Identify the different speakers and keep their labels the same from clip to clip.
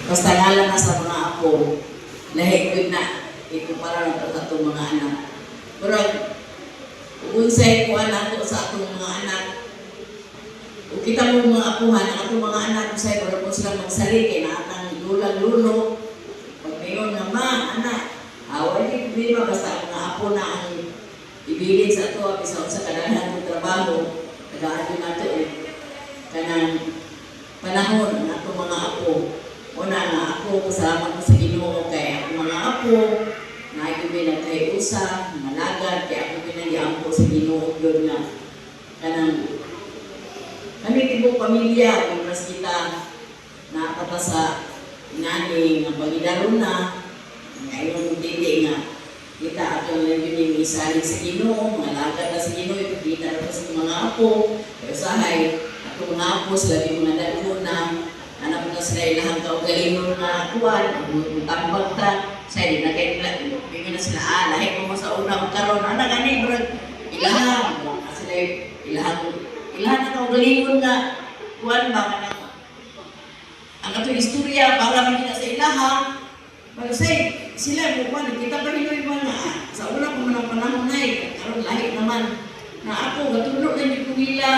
Speaker 1: Basta ngalan na sa mga apo, lahigod na, ikumpara na ito sa itong mga anak. Pero, unsay ko anak ko sa itong mga anak, kung kita mo mga apuhan, ang itong mga anak, unsay ko na sila magsaliki na atang lulang-lulo, pag mayon nga, ma, anak, away di problema, basta ang mga apo na ang ibilin sa ito, sa kadalahan ng trabaho, tagaan yun nato kanang panahon ng atong mga apo. Una nga ako, kasalamat ko sa Ginoo kay ako mga apo, na ibinag kay usa, malagad, kaya ako binag-iampo sa Ginoo yun nga. Kanang kami tibok pamilya, kung mas kita nakapata sa inani nga pagidaro na, ngayon hindi nga, kita ato lang yun yung isalig sa Ginoo, malagad na sa Ginoo, ipagkita na sa mga apo, kaya usahay, ako mga apo, sila di mga dalo na, anak na sila ilahang kaugalingon nga kuwan, ang tambag ta, sa di na kayo nila, bigyan na sila, lahi mo sa unang karon, anak gani, ilahang, sila ilahang na kaugalingon nga, kuwan ba, ang katong istorya, para magiging sa ilahang, pero say, sila, kuwan, kita pa rin yung mga, sa unang pamanang panahon na karon lahi naman, na ako, katulog na yung kumila,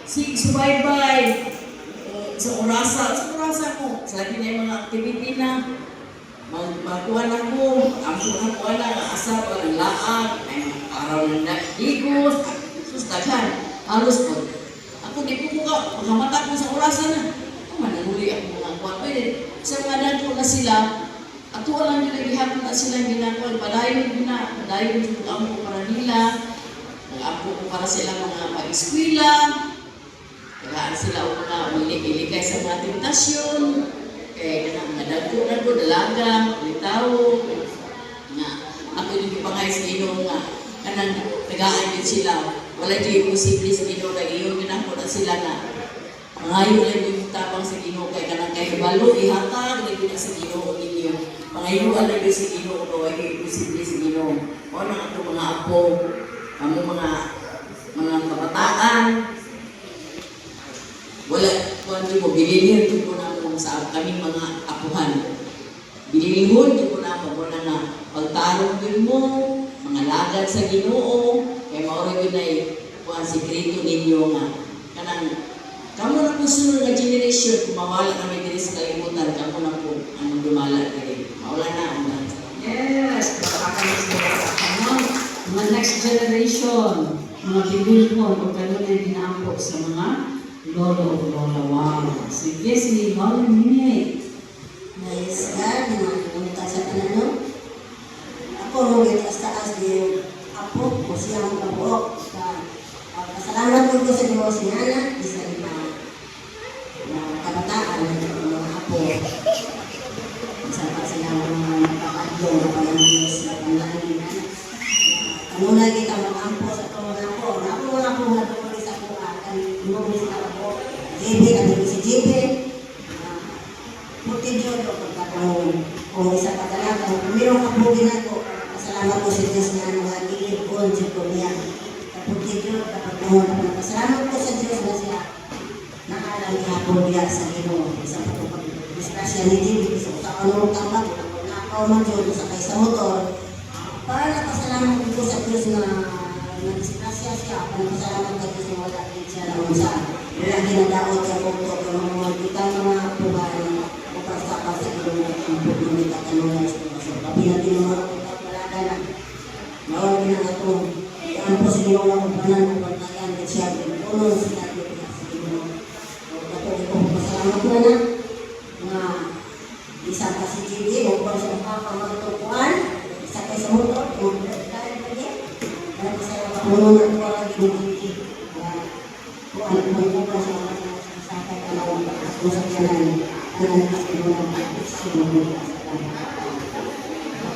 Speaker 1: subaybay, sa orasa ko. Sabi niya yung mga activity na magkuhan ako, ang kuhan na asap, ang laag, ay araw ng digos, sustagan, halos po. Ako di po ka, makamata ko sa orasa na. Ako mananuli ako mga kuhan. Pwede, sa mga dako na sila, ato lang nila gihapon na silang ginagawa, padayon yung ampo para nila, ampo ko para sila mga pag-eskwila, kaya sila o mga ilikay sa mga tentasyon, kaya mga dagko, dalaga, litaw, nga, ako yung pangay sa Ginoo nga, kanang tagaan yun sila, wala yung posible sa Ginoo, kaya yun ginako na sila nga, mangayon lang yung tabang sa Ginoo, kaya kanang kayo balo, ihatag, lagi na sa Ginoo ninyo, mangayon lang yung sa Ginoo, kaya yung posible sa Ginoo, o na ito mga apo, kamo mga kabataan, wala kung ano mo, bililin ko na kung sa kaming mga apuhan. Bililihon ko na kung na nga pagtarong din mo, mga lagad sa Ginoo, kaya maorin yun ay kung ang sikreto ninyo nga. Kanang, kamo na po sunod nga generation, kung mawala kami din sa kalimutan, kamo na po ang dumala din. Mawala na ang lahat.
Speaker 2: Yes, makakalis na sa mga next generation, mga bililhon o ganun ay dinaampo sa mga lolo o lola. Wow. Sige, si Lola Minnie.
Speaker 3: Praise God, mga sa tanano. Ako, nung itaas-taas din apo, o siyang kabuok. Pasalamat ko sa Diyos ni Ana, isa rin na kabataan ng mga apo. Isa pa sila mga nakakadlong na pala ng Diyos na panlaan ni Ana. Kanunay kita mag-ampo sa ito mga apo. Ako mga apo nga ito sa ako, kanunay sa ako. JB, kanunay si JB. Buti Diyos o pagkakang kung isa pa talaga. Kung mayroong kabugin ako, pasalamat ko sa Diyos na nangagilid ko ang Diyos ko niya. Buti Diyos, kapag naman pasalamat ko sa Diyos na siya nakalang ihapon niya sa Ginoo. Isa pa ito pag-disgrasya ni JB. So, sa kanunong tambag, nakaw man Diyos sa kay sa motor. Para napasalamat ko sa Diyos na disgrasya siya. Pasalamat ko Diyos na wala din siya na unsa. Wala ginadaot sa motor. Kung mga kita mga pumahan sa Ginoo ang pagmamit at kanunay sa Diyos. Tapi natin mga kapalaga na mawala na ito. Ang po sa Ginoo na kumpanan ng pagkayan at siya pinunong sinabi ko sa Ginoo. Ito ko pasalamat ko na isa pa si Gigi, huwag sa makakamagutukuan, isa kayo sa motor, kung dahil pa niya, kaya pasalamat ko na ito lagi ng Gigi. Kung ano po yung sa mga sakay ka na kung sa kanan, nanalikas ko na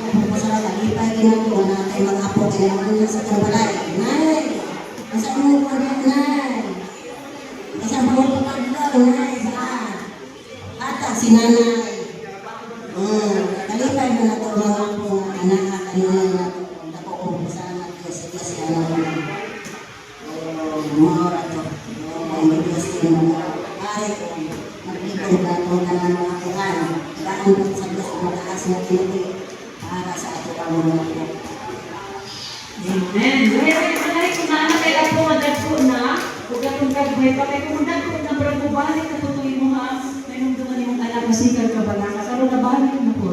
Speaker 3: pasalamat, ipay ginagawa na tayo mag-apo kaya naman sa trabalay. Nay! Nasa mo po na, Nay! Nasa mo po na, Nay! Saan? Ata, si Nanay. Kalipay mo na ito mga po anak at kanunay na ito. Ako ko, pasalamat ko sa Diyos na naman. Mga oras ito. May Diyos ko na mga pare ko. Magkikong na ito na mga kuhan. salamat sa Diyos kung mataas na pinili para sa ato ang mga po.
Speaker 2: Amen. Dahil kung naan na kaya po, madagpo na, huwag ka kung kagmay pa, kaya kung madagpo na, parang bubalik na po tuloy mo ha, may nungtungan yung anak, masikal ka ba na, karoon na balik na po.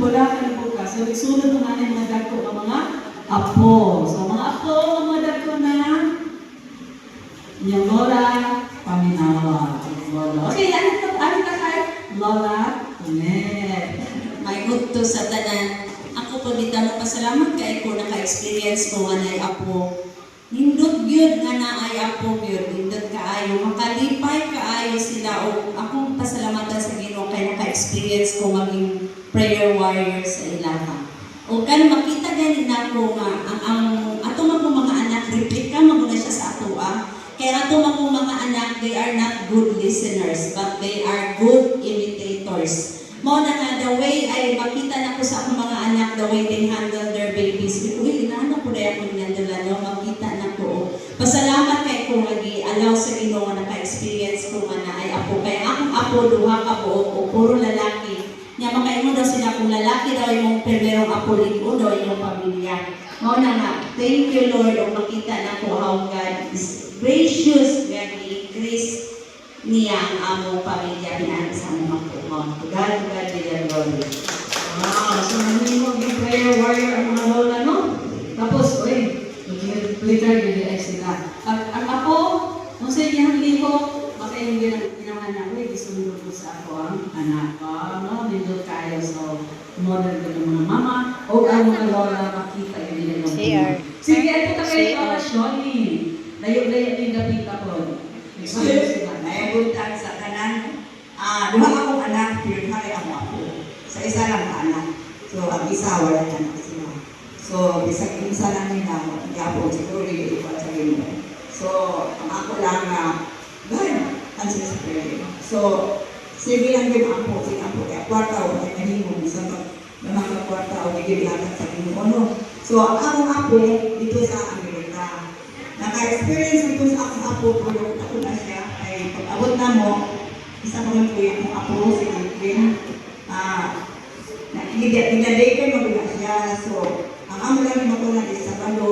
Speaker 2: Wala ka na po ka. So, isunod mo nga yung mga dagpo ang mga apo. So, mga apo, mga dagpo na, yung Lola, Paminawa. Lola. Okay, ano ka kayo? Lola, Amen.
Speaker 4: May gudto sa tanan. Ako po dito pasalamat kay ko naka-experience ko nga nay apo. Nindot gyud nga naay apo gyud, nindot kaayo, makalipay kaayo sila o akong pasalamatan sa Ginoo kay naka-experience ko maging prayer warrior sa ilaha. O kan makita gani nako nga ang ato mga anak repeat ka maguna siya sa atoa. Kaya ato mga anak, they are not good listeners, but they are good imitators. Mo na nga, the way ay makita na ko sa akong mga anak, the way they handle their babies. Uy, inaano ko na ako nandala, no? Makita na ko. Pasalamat kay ko allow sa Ginoo nga naka-experience ko nga na ay apo. Kaya akong apo, duha ka po, o puro lalaki. Nga makaimo daw sila kung lalaki daw yung primerong apo liko daw yung pamilya. Mo na nga, thank you Lord, o makita na ko how God is gracious, God increase niya ang among pamilya pinaan sa among pagkuhan. To God be the glory.
Speaker 2: Wow, so namin mo yung prayer warrior ang mga lola, no? Tapos, uy, mag-glitter, gili sila. Ang apo, kung sa iyang liho, baka yung ginawa na, uy, gusto ko sa ako ang anak ko, no? Nindot kayo, so, model ko ng mga mama, o ang mga lola, makita yung nila ng
Speaker 5: CR.
Speaker 2: Sige, ito ka kayo, Lola Shoni. Layo-layo din dapat ako.
Speaker 6: Nayaguntan sa kanan. Duha akong anak, pero hari ako ako. Sa isa lang ka anak. So, ang isa, wala na anak sila. So, bisag isa lang nila, hindi ako siguro iiwan sa Ginoo. So, ang ako lang na, dahil, ang sa prayer. So, sige lang din ako, sige ako, kaya kwarta o kaya nahimong sa mga kwarta o nagigilatan sa Ginoo. No? So, ang akong ako, dito sa Amerika, naka-experience ito sa akong apo, pero ako na siya, ay pag-abot na mo, isa ko lang po yung apo, si Edwin, nag-daycare mo na siya, so, ang amo lang yung ako na sa Sabado,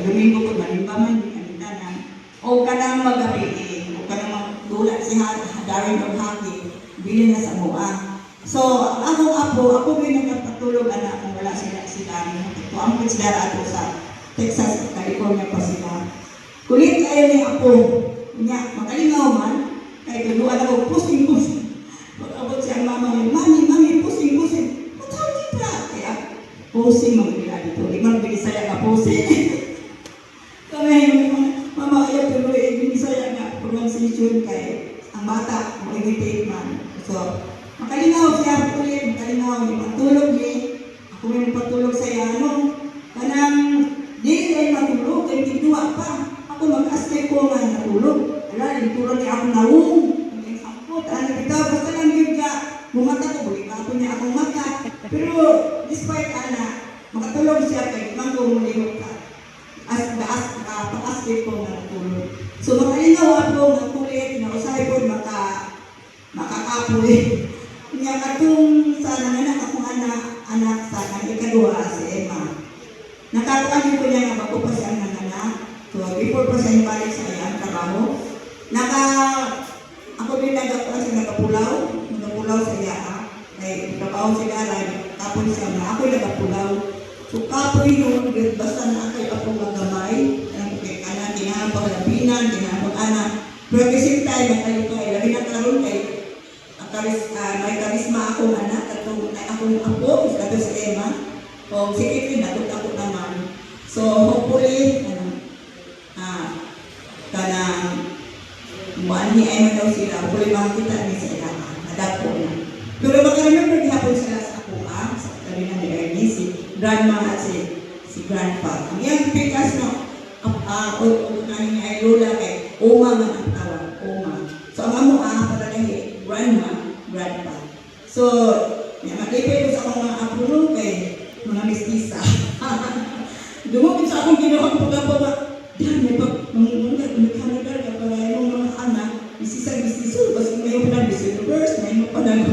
Speaker 6: Domingo ko, malimbaman, o ka nang magabi, o ka nang magdulak si Darin of Hockey, bilhin na sa mua. So, akong apo, ako may nagpatulog anak kung wala sila si Darin. Ito ang konsidera ato sa Texas, California pa sila. Kulit kayo ni Apo. Nga, makalingaw man, kahit tuduan ako, pusing-pusing. Pag-abot siya ang mama niya, Mami, pusing-pusing. Matawag kita. Kaya, pusing mag-bila dito. Limang binisaya ka, pusing. Kami, mama, ayaw pero binisaya nga, pronunciation kay ang bata, mag-imitate man. So, makalingaw siya, kulit, makalingaw niya, matulog niya. Ako may patulog sa iya, kanang di kayo matulog, kayo tinuwa pa. Ako mag-askay ko nga natulog. Wala, ituro niya ako naung. Ang sakot, basta lang yun ka. Bumata ko, buli ka ako niya akong mata. Pero, despite makatulog siya kay imang ko mulihok ka. Pa-askay ko nga natulog. So, makalinaw ako nga kulit, na usay ko makakapoy. Niya katong sa nanganak akong anak sa ikaduha si Emma. Nakatuan ko niya nga bago pa siya nanganak. So, before pa siya balik sa iyang trabaho, ako din nagkakuan siya nagapulaw sa iya. Kaya trabaho sila, kapon siya na ako nagapulaw. So, kapoy yun, basta na kay ako magamay, kanan, tinahapag labinan, tinahapag anak. Pero at the same time, nakalipay, labi na karoon kay may karisma akong anak, akong apo, kato si Emma. O sige, natot ako naman. So, hopefully, kanang muanhi ay man daw sila, hopefully makakita niya sila, nadako na. Pero maka-remember hapon sila sa ako, sa tabi na ni Ernie, si grandma at si grandpa. Ang iyang pikas na, nanin niya ay lola kay Oma man ang tawag, Oma. So, ang amo paralahi, grandma, grandpa. So, maglipay ko sa akong mga apo kay mga mistisa. Dumapit sa akong ginawa ko pagkabawa. Yan, may Canada, kapag yung mga anak, bisisag-bisiso, basta may yung panang bisisverse, may yung panang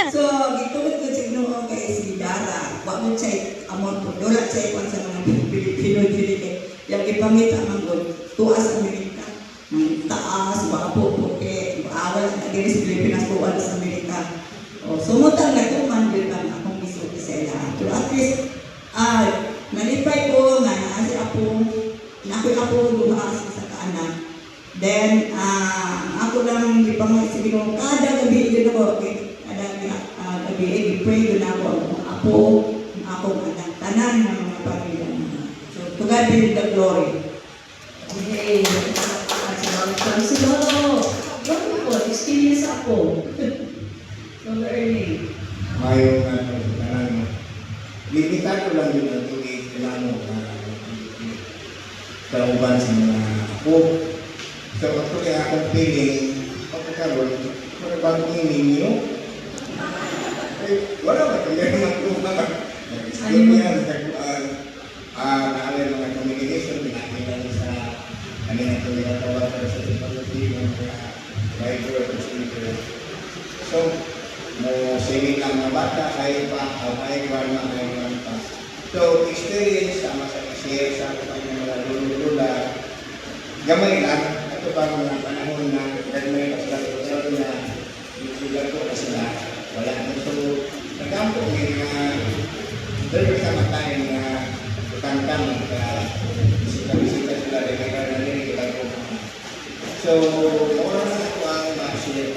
Speaker 6: So, gitungod ko sa Ginoo kay si Dara. Wa mo siya amon po. Dola siya kung sa mga Pinoy-Pinoy. Yung ipamita man ko, tuas Amerika. Ng taas, mga po, awal sa diri sa Pilipinas po, wala sa Amerika. O, sumutang na ito man din ang akong isuti sa ila. Pero at least, nalipay ko nga na si Apo, nakoy Apo duha sa kaanak. Then, ako lang ipamay sa Ginoo kada gabi din ako, gabi, i-pray doon ako ang Apo, ang akong anak, tanan ng mga pamilya. So, to God be the glory.
Speaker 2: Yay! Si Lolo, Lolo po, experience ako. Lolo Ernie.
Speaker 5: Mayroong ano, limitado lang yun ang tubig kailangan mo kauban sa mga apo. So, ito kaya akong feeling, pagkakaroon, mga bagong ninyo, wala ba ito yan mga tumaga? Nag-experience, naalala mga communication, pinakita sa kanina ito ginatawag sa technology, mga driver at speaker. So, mo singing lang mga bata, ay pa. So, experience, sama sa share sa kanyang mga lulula, gamay lang, ito pa mga panahon na gamay pa sila na lugar ko na sila, wala na. So, nagkampo ngayon na dahil kasama tayo na kantang bisita sila rin na rin kita ko. So, mura na ako ang ma-share.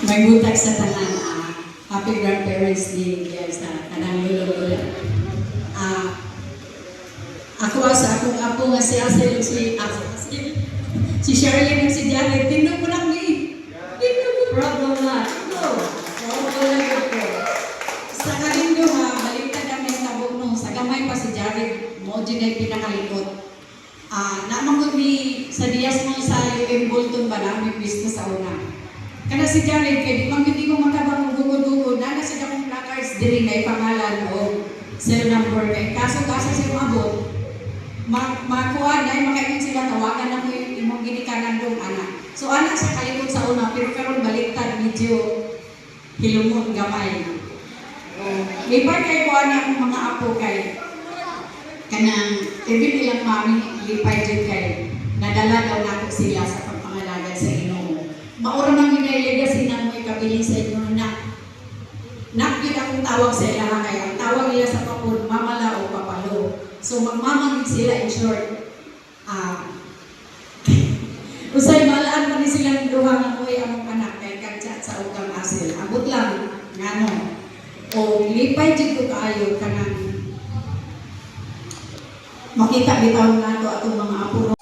Speaker 2: May butag sa tanan, happy grandparents day sa kanang lolo. Ako sa akong apo nga si Asel, si Shirley and si Janet, tindog ko lang ni. Problem na. Sa kalindo ha, baliktad kami sa bukno, sa gamay pa si Jared, mo dyan ay pinakalikot. Namang ni sa Diaz mo sa yung Bolton ba namin business sa una. Kana si Jared, kaya di mo matabang gugod-gugod, na siya akong placards diri na ipangalan o cell number kay kaso siya mabot. Makuha na makaingon sila tawagan na mo yung imong ginikanan dong anak. So anak sa kalikot sa una, pero karon baliktad medyo hilumon gamay. Lipay kay kuha na akong mga apo kay kanang even ilang mami lipay din kay nadala daw na sila sa pagpangalaga sa Ginoo. Maura man yun ay legacy na mo ikabiling sa inyo na nakita akong tawag sa ilaha kay ang tawag nila sa papod mamala o papalo. So magmamagig sila in short. Usay malaan pa ni silang duha nga mo'y among anak kay kagchat sa ukang asil. Abot lang ngano. O lipay jud ko kaayo kanang makita bitaw nato atong mga apo